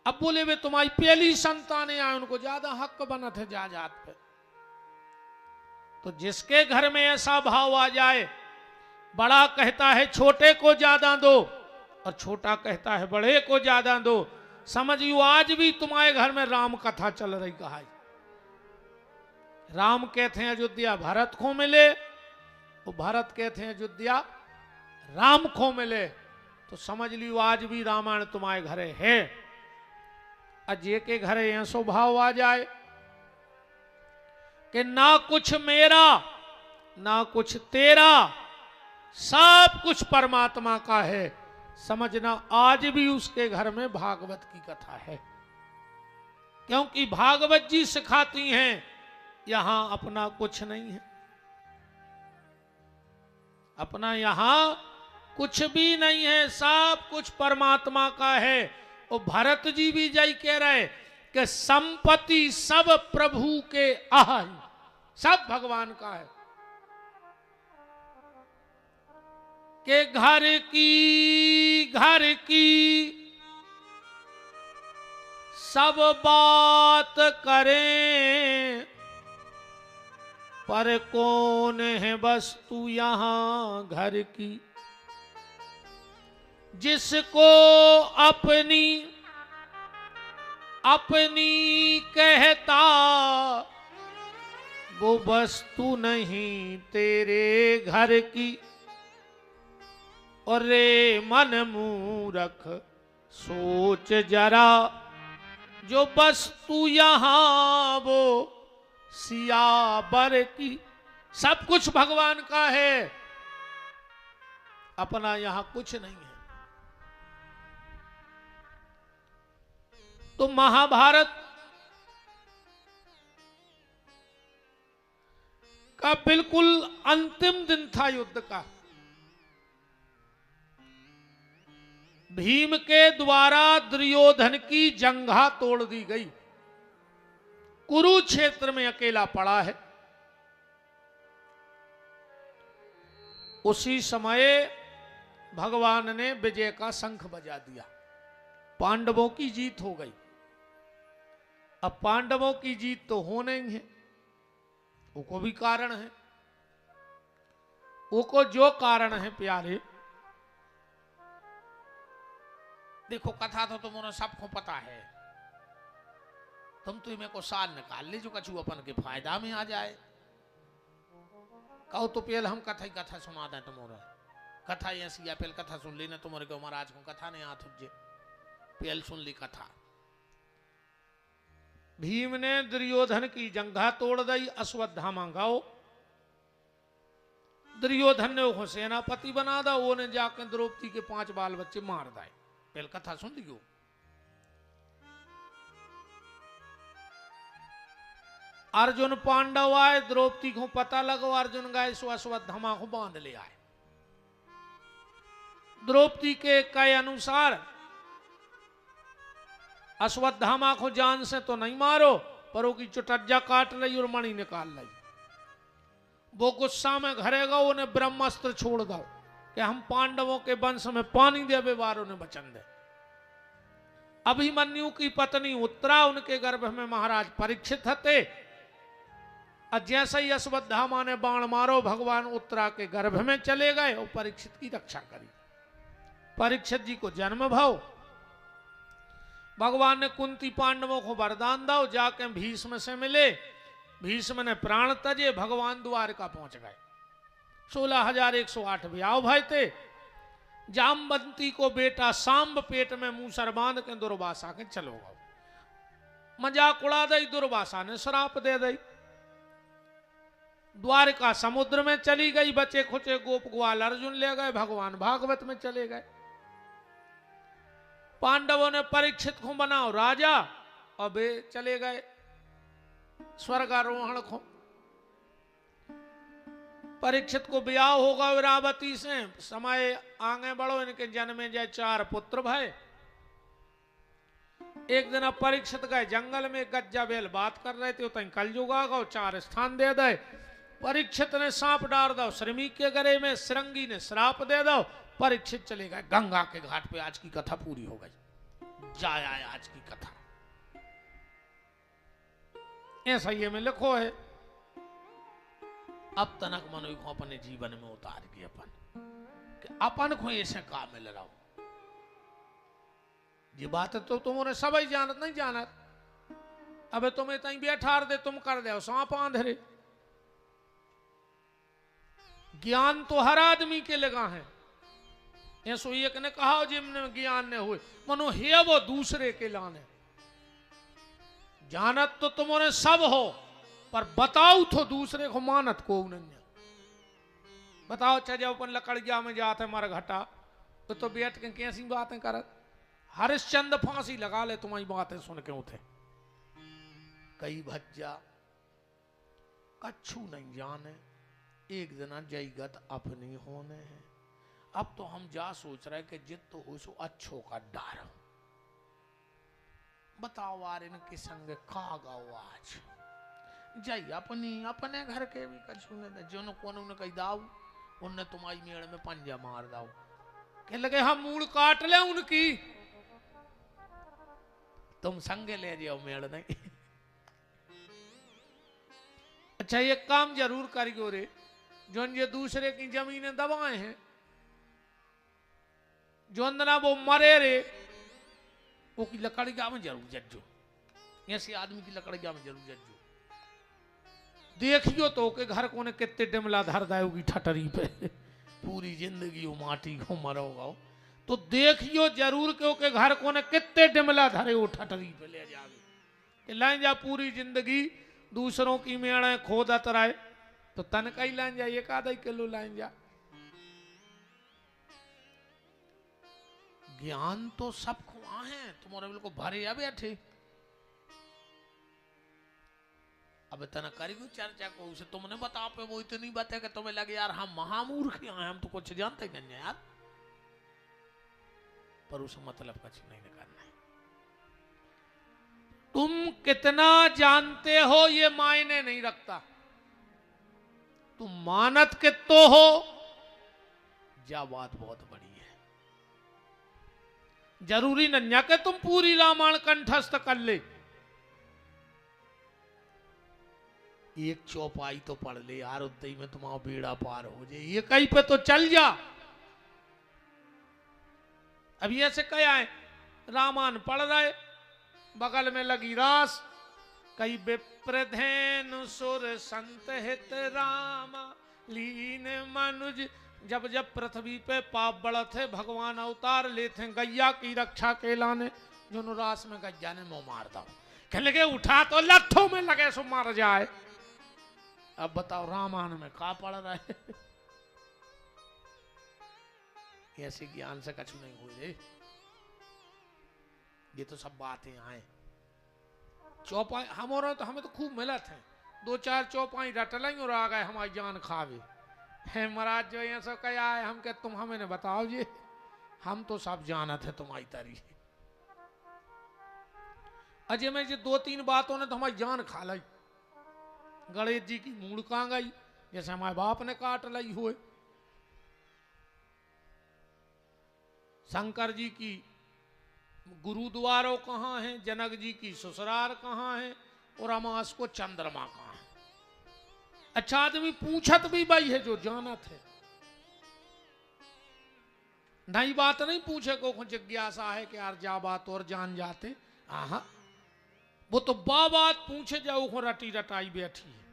अब बोले वे तुम्हारी पहली संतान है, उनको ज्यादा हक बना थे जायदाद पे। तो जिसके घर में ऐसा भाव आ जाए, बड़ा कहता है छोटे को ज्यादा दो और छोटा कहता है बड़े को ज्यादा दो, समझियो आज भी तुम्हारे घर में राम कथा चल रही। कहा राम कहते हैं अयोध्या भरत को मिले, वो भरत कहते हैं अयोध्या राम को मिले, तो समझ लियो आज भी रामायण तुम्हारे घरे है। अजय के घरे ऐसो भाव आ जाए कि ना कुछ मेरा ना कुछ तेरा, सब कुछ परमात्मा का है, समझना आज भी उसके घर में भागवत की कथा है। क्योंकि भागवत जी सिखाती हैं यहां अपना कुछ नहीं है, अपना यहां कुछ भी नहीं है, सब कुछ परमात्मा का है। और भरत जी भी जय कह रहे कि संपत्ति सब प्रभु के आह, सब भगवान का है। के घर की सब बात करें, पर कौन है वस्तु यहां घर की। जिसको अपनी अपनी कहता, वो वस्तु नहीं तेरे घर की। और रे मन मूरख सोच जरा, जो वस्तु यहां वो सियाबर की। सब कुछ भगवान का है, अपना यहां कुछ नहीं है। तो महाभारत का बिल्कुल अंतिम दिन था युद्ध का। भीम के द्वारा दुर्योधन की जंघा तोड़ दी गई, कुरुक्षेत्र में अकेला पड़ा है। उसी समय भगवान ने विजय का शंख बजा दिया, पांडवों की जीत हो गई। अब पांडवों की जीत तो हो नहीं है, वो भी कारण है। वो जो कारण है प्यारे, देखो कथा तो तुम्हें सबको पता है, तुम तो मेरे को साल निकाल ले जो कछु अपन के फायदा में आ जाए। कहो तो पहले हम कथा ही कथा सुना दें तुम्हारा, कथा ऐसी या पहले कथा सुन ली ना तुम्हारे को महाराज को कथा नहीं आत हुजे, पहले सुन ली कथा। भीम ने दुर्योधन की जंघा तोड़ दी, अश्वत्थामा गाओ। दुर्योधन ने वो सेनापति बना दा, वो ने जाकर द्रौपदी के 5 बाल बच्चे मार दाए। पहले कथा सुन लियो। अर्जुन पांडव आए, द्रौपदी को पता लगो, अर्जुन गए सो अश्वत्थामा को बांध ले आए। द्रौपदी के कहे अनुसार अश्वत्थामा को जान से तो नहीं मारो, पर वो की चुटज्जा काट ली और मणि निकाल ली। वो गुस्सा में घरे गो, उन्हें ब्रह्मास्त्र छोड़ दो कि हम पांडवों के वंश में पानी देवे वारों ने वचन दे। अभिमन्यु की पत्नी उत्तरा, उनके गर्भ में महाराज परीक्षित थे। और जैसे ही अश्वत्थामा ने बाण मारो, भगवान उत्तरा के गर्भ में चले गए और परीक्षित की रक्षा करी। परीक्षित जी को जन्म भाव, भगवान ने कुंती पांडवों को वरदान दो, जाके भीष्म से मिले। भीष्म ने प्राण तजे, भगवान द्वारका पहुंच गए। 16,108 ब्याह भाई थे। जामवंती को बेटा सांब पेट में मूसर बांध के दुर्वासा के चलो गो। मजाक उड़ा दई, दुर्वासा ने श्राप दे दई। द्वारका समुद्र में चली गई, बचे खुचे गोप ग्वाल अर्जुन ले गए, भगवान भागवत में चले गए। पांडवों ने परीक्षित को बनाओ राजा, और वे चले गए स्वर्गारोहण को। परीक्षित को ब्याह होगा इरावती से, समय आगे बढ़ो, इनके जन्मे जाए 4 पुत्र भय। एक दिन अब परीक्षित गए जंगल में, गज्जा बेल बात कर रहे थे, तई कल जुगा गो 4 स्थान दे दे। परीक्षित ने सांप डाल दो श्रमी के गले में, श्रृंगी ने श्राप दे दो। परीक्षित चले गए गंगा के घाट पे। आज की कथा पूरी हो गई, जाया आज की कथा। ऐसा ये में लिखो है। अब तनक मनो को अपने जीवन में उतार के अपन को ऐसे का मिल रहा हो। ये बात तो तुमने सभी जानत नहीं जानत। अबे तुम्हें तई बैठार दे, तुम कर दे सांप आंधरे। ज्ञान तो हर आदमी के लगा है। ऐसो एक ने कहा जिमने ज्ञान ने हुए, मनो है वो दूसरे के लाने। जानत तो तुमने सब हो, पर बताओ तो दूसरे को मानत को नहीं। बताओ चाहे जब अपन लकड़िया में जाते मर घटा तो बैठ के कैसी बातें करत। हरिश्चंद्र फांसी लगा ले तुम्हारी बातें सुन के उठे। कई भज्जा कच्छू नहीं जाने, एक दिन जईगत अपनी होने हैं। अब तो हम जा सोच रहे कि जित तो हो सो अच्छो का डर। बताओ यार इनके संग खा गाओ आज जाई अपने घर के भी कछु ने जो कोने ने कही दाऊ, उनने तुम्हारी मेड़ में पंजा मार दाऊ। कह लगे हम मूड़ काट ले उनकी, तुम संगे ले जाओ मेड़ नहीं। अच्छा ये काम जरूर करियो रे, जो ये दूसरे की जमीनें दबाए हैं, जो अंदना वो मरे रे, वो की लकड़िया में जरूर जज्जो। ऐसे आदमी की लकड़िया में जरूर जज्जो। देखियो तो के घर को ने कितने डिमला धर दायोगी ठटरी पे। पूरी जिंदगी वो माटी को मरोगा तो देखियो जरूर के ओके घर को ने कितने डिमला धरे वो ठटरी पे ले जावे। लाइन जा पूरी जिंदगी दूसरों की मेड़े खोदत रहे तो तन का ही लाइन जा 1-2 किलो लाइन जा। ज्ञान तो सबको है, तुम्हारे बिल्कुल भरे या बैठे। अब तना करेगी चर्चा को उसे तुमने बता पे वो इतनी बात है कि तुम्हें लगे यार हम महामूर्ख हैं, हम तो कुछ जानते नहीं यार। पर उसे मतलब कुछ नहीं करना है। तुम कितना जानते हो ये मायने नहीं रखता, तुम मानत कितो हो जा बात बहुत बड़ी है। जरूरी नहीं कि तुम पूरी रामायण कंठस्थ कर ले, एक चौपाई तो पढ़ ले यार, उतई में तुम्हारा बेड़ा पार हो जाए। ये कहीं पे तो चल जा। अभी ऐसे क्या है, रामायण पढ़ रहे, बगल में लगी रास, कई विप्रधेन सुर संत हित राम लीन मनुज। जब जब पृथ्वी पे पाप बढ़त है भगवान अवतार लेते हैं गैया की रक्षा के लाने। जो रास में गैया ने मुंह मार दो, कह लगे उठा तो लट्ठों में लगे सो मार जाए। अब बताओ रामायण में का पढ़ रहा है। ऐसे ज्ञान से कुछ नहीं हुए। ये तो सब बातें आए। चौपाई हमारा तो हमें तो खूब मिलत है, 2-4 चौपाई रटल और आ गए हमारी जान खावे है। महाराज जो ये सब क्या है, हम के तुम हमें ने बताओ जी, हम तो सब जानत है तुम्हारी तरी। अजय में जो 2-3 बातों ने तो हमारी जान खा लाई। गणेश जी की मूड़ कहाँ गई, जैसे हमारे बाप ने काट लाई हुए। शंकर जी की गुरुद्वारों कहाँ है, जनक जी की ससुराल कहाँ है, और अमास को चंद्रमा कहाँ है। अच्छा आदमी पूछत भी भाई है जो जानत है, नई बात नहीं पूछे को जिज्ञासा है कि यार जा बात और जान जाते। हाँ वो तो बात पूछे जाओ रटी रटाई बैठी है।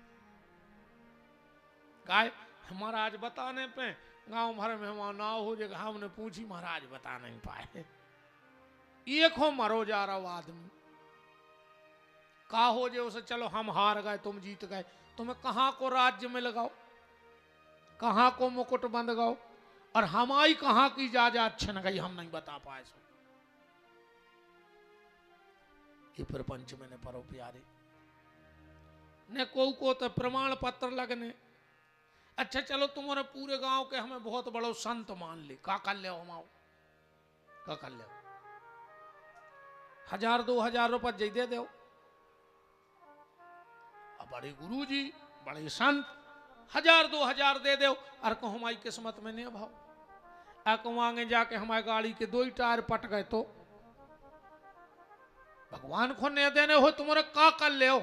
काय महाराज बताने पे गांव भर में हम ना हो जाएगा, हमने पूछी महाराज बता नहीं पाए। एक हो मरो जा रहा आदमी का हो जाए उसे, चलो हम हार गए तुम जीत गए, तुम्हें कहां को राज्य में लगाओ, कहां को मुकुट बंद गाओ, और हमारी कहां की जायदाद छिन गई हम नहीं बता पाए। सो ये प्रपंच में ने परो प्यारे ने को तो प्रमाण पत्र लगने, अच्छा चलो तुम्हारे पूरे गांव के हमें बहुत बड़ो संत मान ली, का कर ले हम का कर ले 1000-2000 रुपये जई दे दो। अब बड़े गुरु जी बड़े संत 1000-2000 दे दो और को हमारी किस्मत में नहीं भाव आ कहूँ आगे जाके हमारी गाड़ी के 2 ही टायर पट गए तो भगवान को नहीं देने हो तुम्हारे का कर ले हो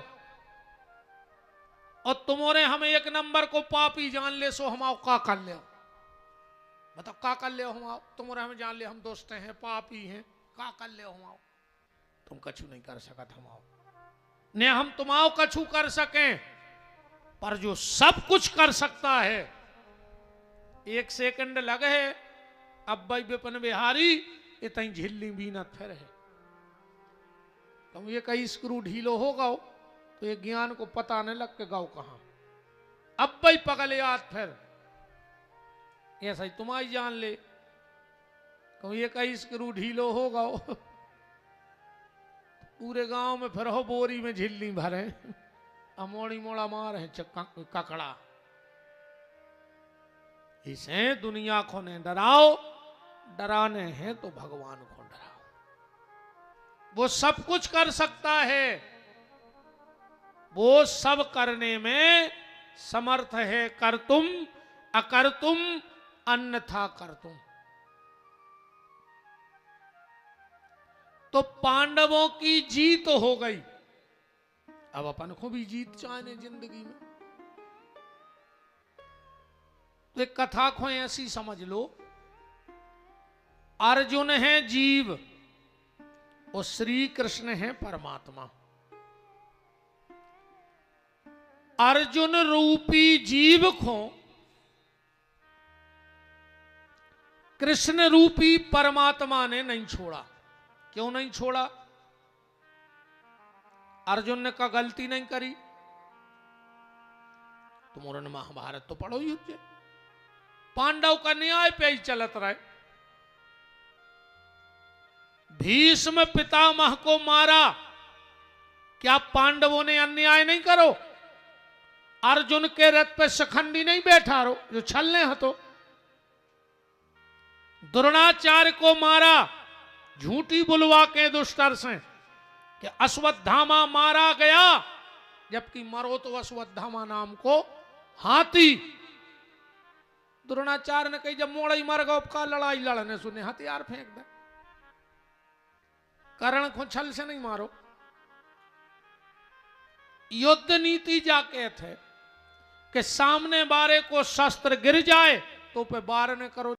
और तुम्हारे हमें 1 नंबर को पापी जान ले सो हम का कर ले बताओ का कर ले हम तुम्हारे हमें जान ले हम दोस्त हैं पापी हैं का कर ले हम तुम कछु नहीं कर सकत हम ने हम तुमाओ कछु कर सकें पर जो सब कुछ कर सकता है 1 सेकंड लगे अब भाई विपिन बिहारी इतनी झिल्ली बीनत फिर है तुम ये कहीं स्क्रू ढीलो हो गओ तो ये ज्ञान को पता नहीं लग के गाओ कहां अब भाई पगले याद फिर ऐसा ही तुम्हारी जान ले कहूं ये कहीं स्क्रू ढीलो हो गओ पूरे गांव में फिर हो बोरी में झिल्ली भरे अमोड़ी मोड़ा मार है ककड़ा। इसे दुनिया को ने डराओ, डराने हैं तो भगवान को डराओ। वो सब कुछ कर सकता है, वो सब करने में समर्थ है। कर तुम अकर तुम अन्यथा कर तुम। तो पांडवों की जीत हो गई, अब अपन को भी जीत चाहने जिंदगी में। तो एक कथा को ऐसी समझ लो, अर्जुन है जीव और श्री कृष्ण है परमात्मा। अर्जुन रूपी जीव को कृष्ण रूपी परमात्मा ने नहीं छोड़ा। क्यों नहीं छोड़ा? अर्जुन ने का गलती नहीं करी। तुम महाभारत तो पढ़ो युद्ध, पांडव का न्याय पे ही चलत रहे। भीष्म पितामह को मारा, क्या पांडवों ने अन्याय नहीं करो? अर्जुन के रथ पे शिखंडी नहीं बैठा रो जो छलने हतो। द्रोणाचार्य को मारा झूठी बुलवा के दुष्टर से कि अश्वत्थामा मारा गया, जबकि मरो तो अश्वत्थामा नाम को हाथी। द्रोणाचार्य ने कही जब मोड़ा ही मर गो का लड़ाई लड़ने सुने हथियार फेंक दे। कर्ण को छल से नहीं मारो। युद्ध नीति जाके थे कि सामने बारे को शस्त्र गिर जाए तो पे बार ने करो